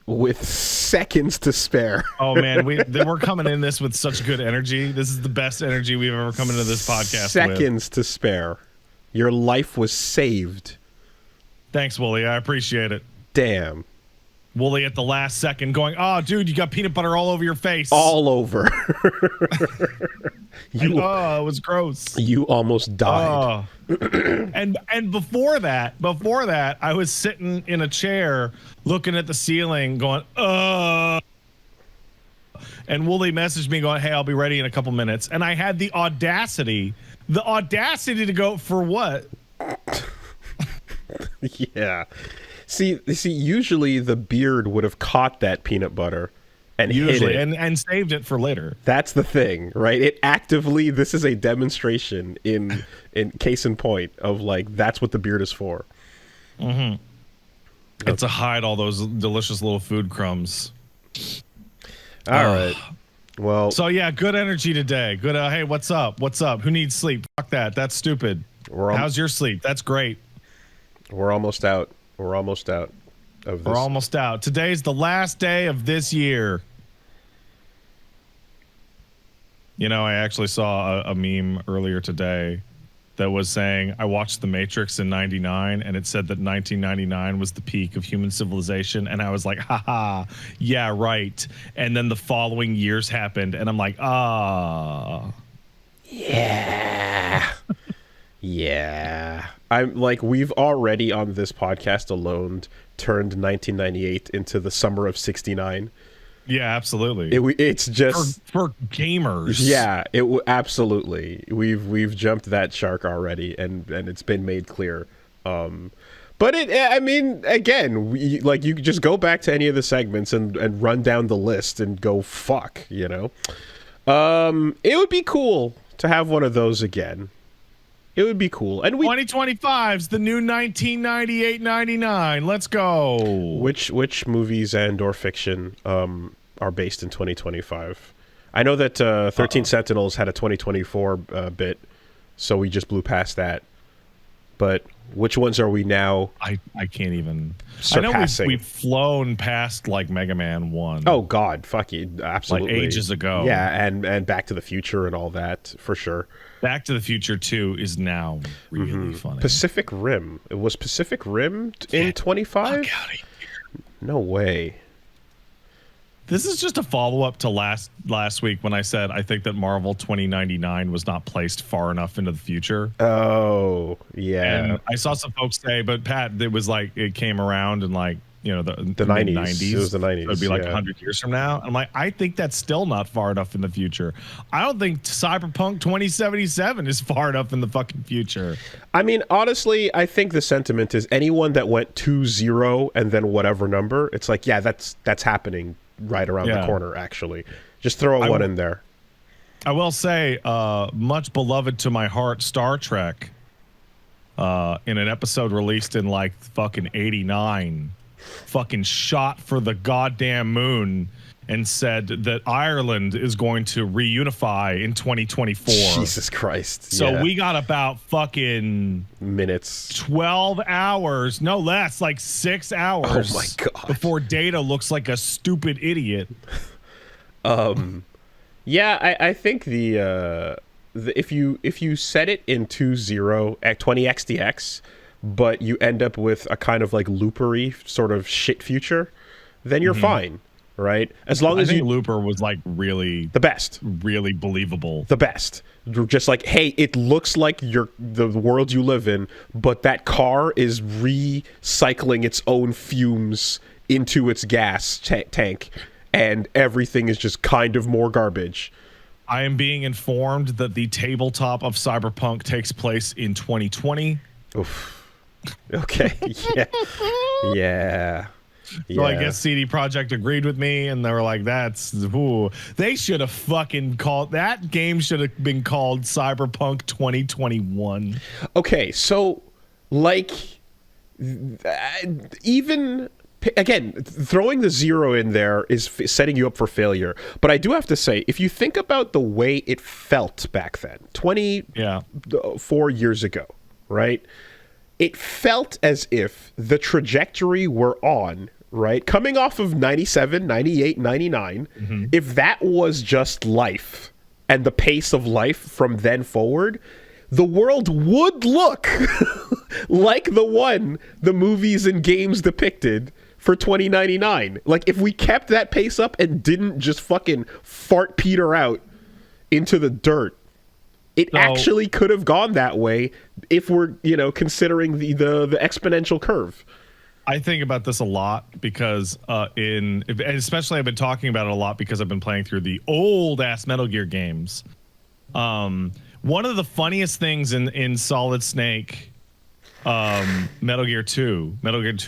with seconds to spare. Oh man, we're coming in this with such good energy. This is the best energy we've ever come into this podcast Seconds to spare. Your life was saved. Thanks, Woolie. I appreciate it. Damn. Woolie at the last second going, oh, dude, you got peanut butter all over your face. All over. It was gross. You almost died. And before that, I was sitting in a chair looking at the ceiling going, and Woolie messaged me going, hey, I'll be ready in a couple minutes. And I had the audacity to go, for what? Yeah. See, usually the beard would have caught that peanut butter and hid it. And saved it for later. That's the thing, right? It actively, this is a demonstration in case in point of like, that's what the beard is for. Mm-hmm. It's to hide all those delicious little food crumbs. All right. Well, so yeah, good energy today. Good. Hey, what's up? What's up? Who needs sleep? Fuck that. That's stupid. How's your sleep? That's great. We're almost out. We're almost out of this. We're almost out. Today's the last day of this year. You know, I actually saw a meme earlier today that was saying, I watched The Matrix in 99, and it said that 1999 was the peak of human civilization. And I was like, haha, yeah, right. And then the following years happened, and I'm like, yeah. Yeah. I'm like, we've already on this podcast alone turned 1998 into the summer of 69. Yeah, absolutely. It's just for gamers. Yeah, absolutely. We've jumped that shark already, and it's been made clear. But I mean, again, you just go back to any of the segments and run down the list and go fuck, you know. It would be cool to have one of those again. It would be cool. And 2025's the new 1998-99. Let's go. Which movies and or fiction are based in 2025? I know that 13 Sentinels had a 2024 bit, so we just blew past that. But which ones are we now? I can't even surpassing? I know we've flown past like Mega Man 1. Oh God, fuck you, absolutely, like ages ago. Yeah, and Back to the Future and all that for sure. Back to the Future 2 is now really funny. Pacific Rim. It was Pacific Rim in 25? No way. This is just a follow-up to last week when I said I think that Marvel 2099 was not placed far enough into the future. Oh, yeah. And I saw some folks say, but Pat, it was like it came around in like, you know, the 90s. It was the 90s. So it'd be like 100 years from now. I'm like, I think that's still not far enough in the future. I don't think Cyberpunk 2077 is far enough in the fucking future. I mean, honestly, I think the sentiment is anyone that went 2-0 and then whatever number, it's like, yeah, that's happening right around the corner, actually. Just throw a one in there. I will say, much beloved to my heart, Star Trek, in an episode released in like fucking 89, fucking shot for the goddamn moon and said that Ireland is going to reunify in 2024. Jesus Christ. So we got about fucking minutes, 12 hours, no less, like 6 hours. Oh my God. Before Data looks like a stupid idiot. Yeah, I think the if you set it in 2.0 at 20xdx, but you end up with a kind of like loopery sort of shit future, then you're fine. Right, as long as Looper was like really the best, really believable, the best. Just like, hey, it looks like the world you live in, but that car is recycling its own fumes into its gas tank, and everything is just kind of more garbage. I am being informed that the tabletop of Cyberpunk takes place in 2020. Oof. Okay. Yeah. Yeah. So I guess CD Projekt agreed with me, and they were like, they should have fucking called that game should have been called Cyberpunk 2021. Okay, so like even again, throwing the 0 in there is setting you up for failure. But I do have to say, if you think about the way it felt back then, 24 years ago, right? It felt as if the trajectory we're on right? Coming off of 97, 98, 99, if that was just life and the pace of life from then forward, the world would look like the movies and games depicted for 2099. Like, if we kept that pace up and didn't just fucking fart Peter out into the dirt, it actually could have gone that way if we're, considering the exponential curve. I think about this a lot because and especially I've been talking about it a lot because I've been playing through the old ass Metal Gear games. One of the funniest things in Solid Snake, Metal Gear 2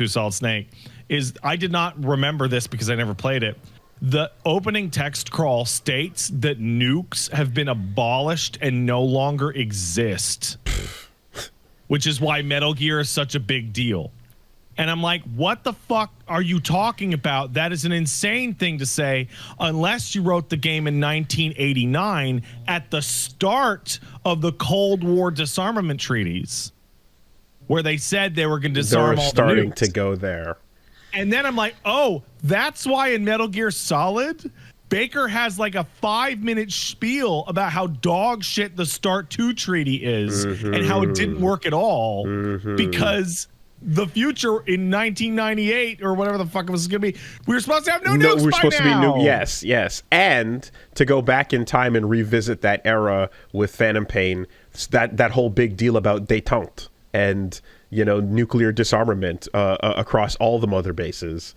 Solid Snake, is I did not remember this because I never played it. The opening text crawl states that nukes have been abolished and no longer exist, which is why Metal Gear is such a big deal. And I'm like, what the fuck are you talking about? That is an insane thing to say unless you wrote the game in 1989 at the start of the Cold War disarmament treaties, where they said they were going to disarm all the nukes. They were starting to go there. And then I'm like, oh, that's why in Metal Gear Solid, Baker has like a 5-minute spiel about how dog shit the START 2 treaty is and how it didn't work at all because the future in 1998 or whatever the fuck it was going to be, we were supposed to have no nukes we're by supposed now. to be yes. And to go back in time and revisit that era with Phantom Pain, that whole big deal about détente and nuclear disarmament across all the mother bases.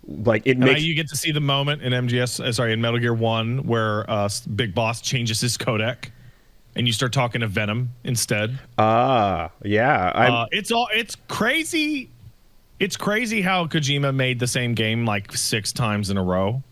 Like it makes you get to see the moment in in Metal Gear 1 where Big Boss changes his codec and you start talking to Venom instead. Yeah. It's crazy. It's crazy how Kojima made the same game like 6 times in a row.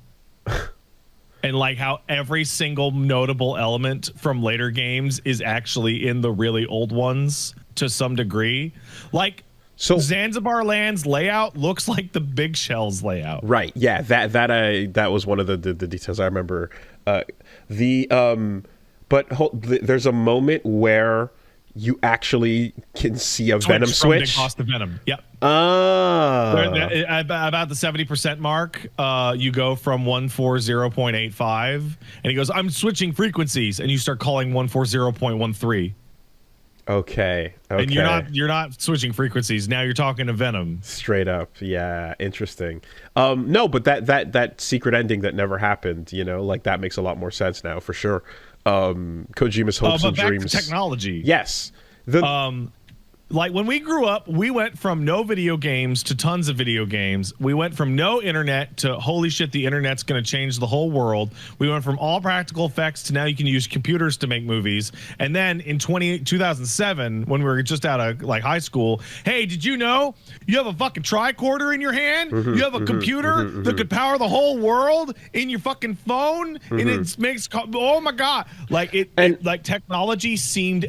And like how every single notable element from later games is actually in the really old ones to some degree. Like Zanzibar Land's layout looks like the Big Shell's layout. Right. Yeah. That was one of the details I remember. There's a moment where you actually can see a Venom switch. Big Boss to Venom. Yep. About the 70% mark, you go from 140.85, and he goes, "I'm switching frequencies," and you start calling 140.13. Okay. And you're not switching frequencies. Now you're talking to Venom. Straight up. Yeah. Interesting. No, but that secret ending that never happened, like that makes a lot more sense now for sure. Kojima's hopes and dreams. Back to technology. Yes. Like when we grew up, we went from no video games to tons of video games. We went from no internet to holy shit, the internet's going to change the whole world. We went from all practical effects to now you can use computers to make movies. And then in 2007, when we were just out of like high school, hey, did you know you have a fucking tricorder in your hand? You have a computer that could power the whole world in your fucking phone, and it makes oh my god, like like technology seemed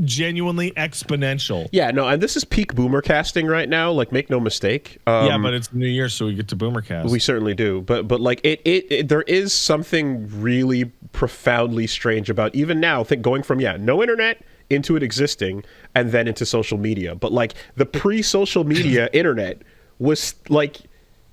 genuinely expositional. Yeah, no, and this is peak boomer casting right now. Like, make no mistake. Yeah, but it's New Year, so we get to boomer cast. We certainly do. But like it there is something really profoundly strange about even now. Going from no internet into it existing and then into social media. But like the pre-social media internet was like.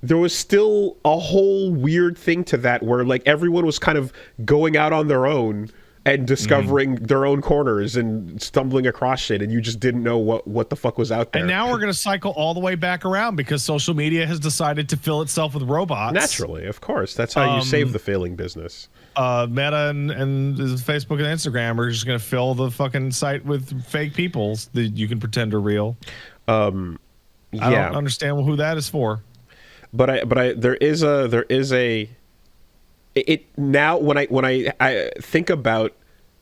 There was still a whole weird thing to that where like everyone was kind of going out on their own and discovering their own corners and stumbling across shit, and you just didn't know what the fuck was out there. And now we're going to cycle all the way back around because social media has decided to fill itself with robots. Naturally, of course. That's how you save the failing business. Meta and Facebook and Instagram are just going to fill the fucking site with fake people that you can pretend are real. I don't understand who that is for. But there is a now when I think about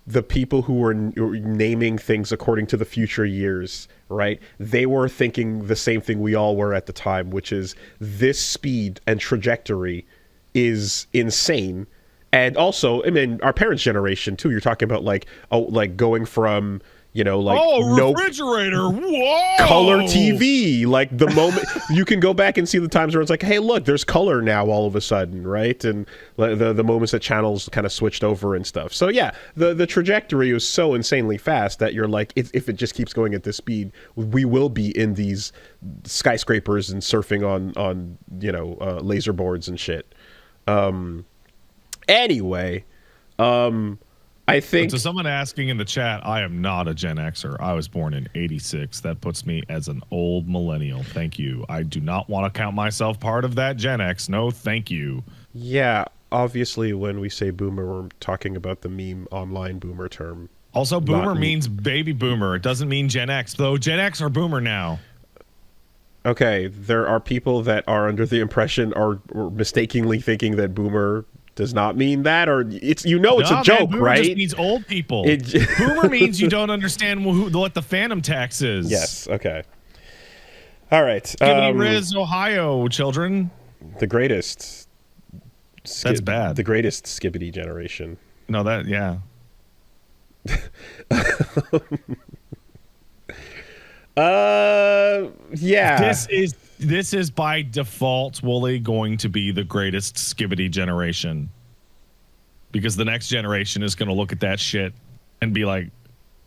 the people who were naming things according to the future years, right? They were thinking the same thing we all were at the time, which is this speed and trajectory is insane. And also, I mean, our parents' generation too. You're talking about like going from like no refrigerator. Whoa. color TV. Like the moment you can go back and see the times where it's like, hey, look, there's color now all of a sudden, right? And the moments that channels kind of switched over and stuff. So yeah, the trajectory was so insanely fast that you're like, if it just keeps going at this speed, we will be in these skyscrapers and surfing on laser boards and shit. Anyway, I think... To someone asking in the chat, I am not a Gen Xer. I was born in 86. That puts me as an old millennial. Thank you. I do not want to count myself part of that Gen X. No, thank you. Yeah, obviously when we say boomer, we're talking about the meme online boomer term. Also, boomer means baby boomer. It doesn't mean Gen X, though Gen X are boomer now. Okay, there are people that are under the impression or mistakenly thinking that boomer does not mean that, or it's it's a joke, boomer right? Just means old people. Boomer means you don't understand what the phantom tax is. Yes. Okay. All right. Skibbity Riz, Ohio, children. The greatest. That's bad. The greatest Skibbity generation. No, yeah. Yeah. This is by default, Wooly, going to be the greatest Skibbity generation. Because the next generation is going to look at that shit and be like,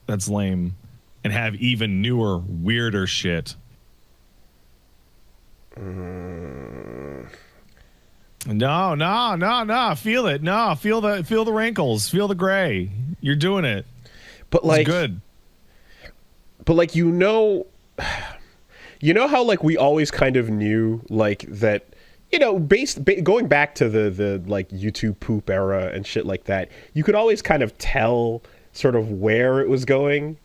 that's lame. And have even newer, weirder shit. No. Feel it. No, feel the wrinkles. Feel the gray. You're doing it. But like, it's good. But like, how like we always kind of knew like that, going back to the like YouTube poop era and shit like that, you could always kind of tell sort of where it was going.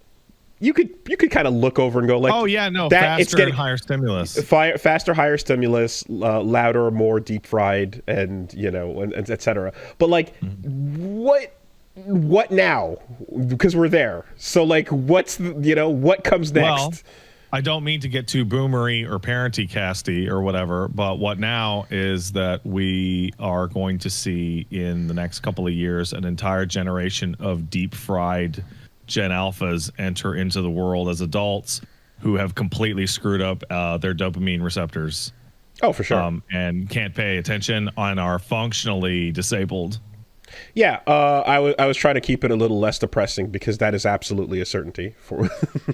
You could kind of look over and go like, oh yeah, no, that faster it's getting and higher stimulus, faster, higher stimulus, louder, more deep fried, and and etc. But like, what now? Because we're there. So like, what's what comes next? Well, I don't mean to get too boomery or parenty casty or whatever, but what now is that we are going to see in the next couple of years an entire generation of deep fried Gen Alphas enter into the world as adults who have completely screwed up their dopamine receptors. Oh, for sure. And can't pay attention and are functionally disabled. Yeah, I was trying to keep it a little less depressing because that is absolutely a certainty for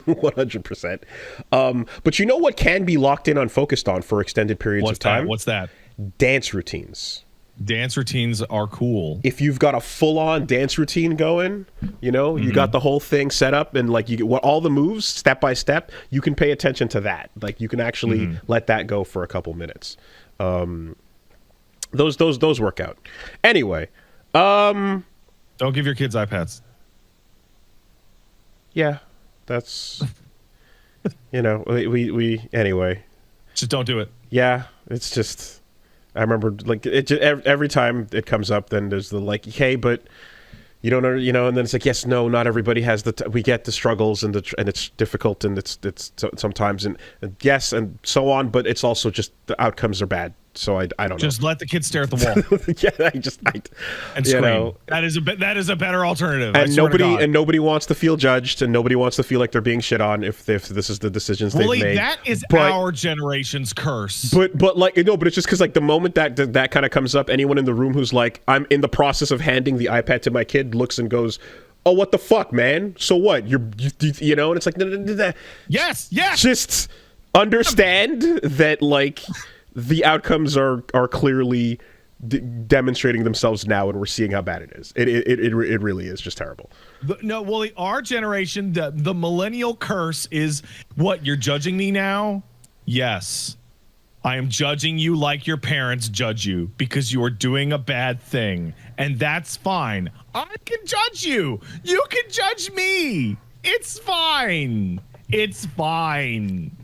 100%. But you know what can be locked in focused on for extended periods of time? What's that? Dance routines. Dance routines are cool. If you've got a full-on dance routine going, you got the whole thing set up and like you get all the moves step by step, you can pay attention to that. Like you can actually let that go for a couple minutes. Those work out. Anyway, don't give your kids iPads. Yeah, that's we anyway. Just don't do it. Yeah, it's just I remember like every time it comes up, then there's the like, hey, but you don't know, and then it's like, yes, no, not everybody has we get the struggles and it's difficult and it's sometimes and yes and so on, but it's also just the outcomes are bad. So I don't know. Just let the kids stare at the wall. Yeah, and scream. That is a better alternative. And nobody wants to feel judged, and nobody wants to feel like they're being shit on if this is the decisions they've made. That is our generation's curse. But like but it's just because like the moment that kind of comes up, anyone in the room who's like, I'm in the process of handing the iPad to my kid, looks and goes, oh, what the fuck, man? So what? And it's like, no. Yes. Just understand that like. The outcomes are clearly demonstrating themselves now, and we're seeing how bad it is. It really is just terrible. Our generation, the millennial curse is what? You're judging me now? Yes. I am judging you like your parents judge you because you are doing a bad thing, and that's fine. I can judge you. You can judge me. It's fine. It's fine.